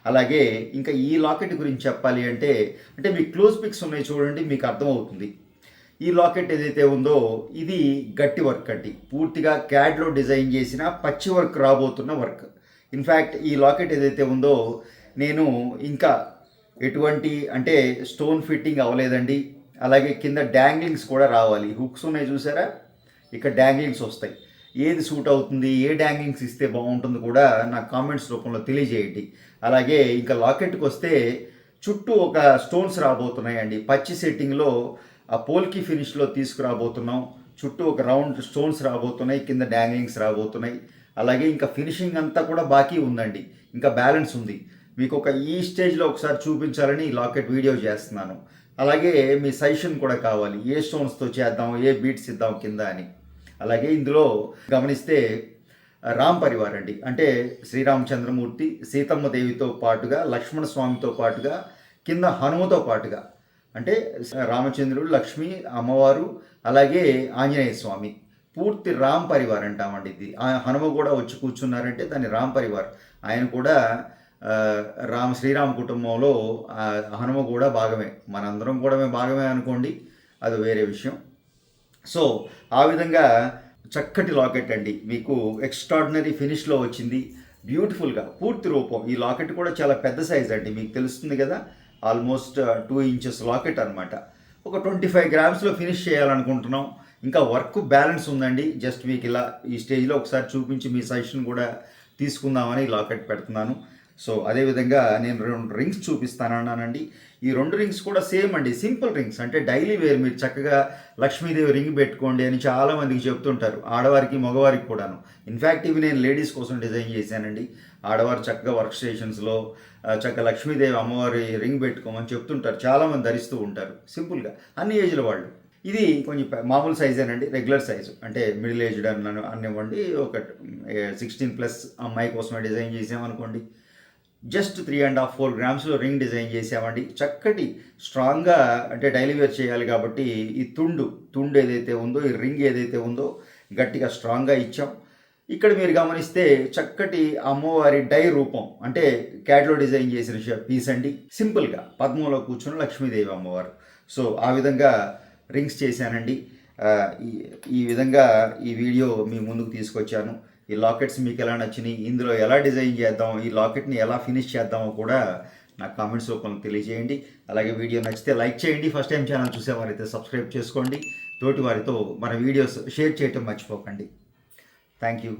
అలాగే ఇంకా ఈ లాకెట్ గురించి చెప్పాలి అంటే మీకు క్లోజ్ పిక్స్ ఉన్నాయి చూడండి, మీకు అర్థమవుతుంది. ఈ లాకెట్ ఏదైతే ఉందో ఇది గట్టి వర్క్ అండి, పూర్తిగా క్యాడ్లో డిజైన్ చేసిన పచ్చి వర్క్ రాబోతున్న వర్క్. ఇన్ఫ్యాక్ట్ ఈ లాకెట్ ఏదైతే ఉందో నేను ఇంకా ఎటువంటి స్టోన్ ఫిట్టింగ్ అవ్వలేదండి. అలాగే కింద డ్యాంగ్లింగ్స్ కూడా రావాలి. హుక్స్ ఉన్నాయి చూసారా, ఇక్కడ డ్యాంగ్లింగ్స్ వస్తాయి. ఏది సూట్ అవుతుంది, ఏ డ్యాంగ్లింగ్స్ ఇస్తే బాగుంటుంది కూడా నాకు కామెంట్స్ రూపంలో తెలియజేయండి. అలాగే ఇంకా లాకెట్కి వస్తే చుట్టూ ఒక స్టోన్స్ రాబోతున్నాయండి. పచ్చి సెట్టింగ్లో ఆ పోల్కి ఫినిష్లో తీసుకురాబోతున్నాం. చుట్టూ ఒక రౌండ్ స్టోన్స్ రాబోతున్నాయి, కింద డ్యాంగ్లింగ్స్ రాబోతున్నాయి. అలాగే ఇంకా ఫినిషింగ్ అంతా కూడా బాకీ ఉందండి, ఇంకా బ్యాలెన్స్ ఉంది. మీకు ఒక ఈ స్టేజ్లో ఒకసారి చూపించాలని ఈ లాకెట్ వీడియో చేస్తున్నాను. అలాగే మీ సజెషన్ కూడా కావాలి, ఏ స్టోన్స్తో చేద్దాం, ఏ బీట్స్ ఇద్దాం కింద అని. అలాగే ఇందులో గమనిస్తే రామ్ పరివార్ అండి, శ్రీరామచంద్రమూర్తి, సీతమ్మ దేవితో పాటుగా, లక్ష్మణ స్వామితో పాటుగా, కింద హనుమతో పాటుగా, రామచంద్రుడు, లక్ష్మి అమ్మవారు, అలాగే ఆంజనేయ స్వామి, పూర్తి రామ్ పరివార్ అంటామండి. ఇది హనుమ కూడా వచ్చి కూర్చున్నారంటే దాన్ని రామ్ పరివార్. ఆయన కూడా శ్రీరామ కుటుంబంలో హనుమ కూడా భాగమే, మనందరం కూడా భాగమే అనుకోండి, అది వేరే విషయం. సో ఆ విధంగా చక్కటి లాకెట్ అండి, మీకు ఎక్స్ట్రాడినరీ ఫినిష్లో వచ్చింది, బ్యూటిఫుల్గా పూర్తి రూపం. ఈ లాకెట్ కూడా చాలా పెద్ద సైజ్ అండి, మీకు తెలుస్తుంది కదా, ఆల్మోస్ట్ 2 ఇంచెస్ లాకెట్ అనమాట. ఒక 25 గ్రామ్స్లో ఫినిష్ చేయాలనుకుంటున్నాం. ఇంకా వర్క్ బ్యాలెన్స్ ఉందండి. జస్ట్ మీకు ఇలా ఈ స్టేజ్లో ఒకసారి చూపించి మీ సజెషన్ కూడా తీసుకుందామని లాకెట్ పెడుతున్నాను. సో అదేవిధంగా నేను 2 రింగ్స్ చూపిస్తానన్నానండి. ఈ 2 రింగ్స్ కూడా సేమ్ అండి, సింపుల్ రింగ్స్, డైలీ వేర్. మీరు చక్కగా లక్ష్మీదేవి రింగ్ పెట్టుకోండి అని చాలామందికి చెప్తుంటారు, ఆడవారికి మగవారికి కూడాను. ఇన్ఫ్యాక్ట్ ఇవి నేను లేడీస్ కోసం డిజైన్ చేశానండి. ఆడవారు చక్కగా వర్క్ స్టేషన్స్లో చక్కగా లక్ష్మీదేవి అమ్మవారి రింగ్ పెట్టుకోమని చెప్తుంటారు, చాలామంది ధరిస్తూ ఉంటారు సింపుల్గా, అన్ని ఏజ్ల వాళ్ళు. ఇది కొంచెం మామూలు సైజేనండి, రెగ్యులర్ సైజు, మిడిల్ ఏజ్డ్ అనివ్వండి, ఒక 16+ అమ్మాయి కోసమే డిజైన్ చేసామనుకోండి. జస్ట్ 3.5-4 గ్రామ్స్లో రింగ్ డిజైన్ చేసామండి. చక్కటి స్ట్రాంగ్గా, డైలీ వేర్ చేయాలి కాబట్టి ఈ తుండు ఏదైతే ఉందో, ఈ రింగ్ ఏదైతే ఉందో గట్టిగా స్ట్రాంగ్గా ఇచ్చాం. ఇక్కడ మీరు గమనిస్తే చక్కటి అమ్మవారి డై రూపం, క్యాడ్లో డిజైన్ చేసిన పీస్ అండి. సింపుల్గా పద్మంలో కూర్చున్న లక్ష్మీదేవి అమ్మవారు. సో ఆ విధంగా రింగ్స్ చేశానండి. ఈ విధంగా ఈ వీడియో మీ ముందుకు తీసుకొచ్చాను. ఈ లాకెట్స్ మీకు ఎలా నచ్చినాయి, ఇందులో ఎలా డిజైన్ చేద్దాం, ఈ లాకెట్ని ఎలా ఫినిష్ చేద్దామో కూడా నాకు కామెంట్స్ రూపంలో తెలియజేయండి. అలాగే వీడియో నచ్చితే లైక్ చేయండి. ఫస్ట్ టైం ఛానల్ చూసేవారైతే సబ్స్క్రైబ్ చేసుకోండి. తోటి వారితో మన వీడియోస్ షేర్ చేయటం మర్చిపోకండి. Thank you.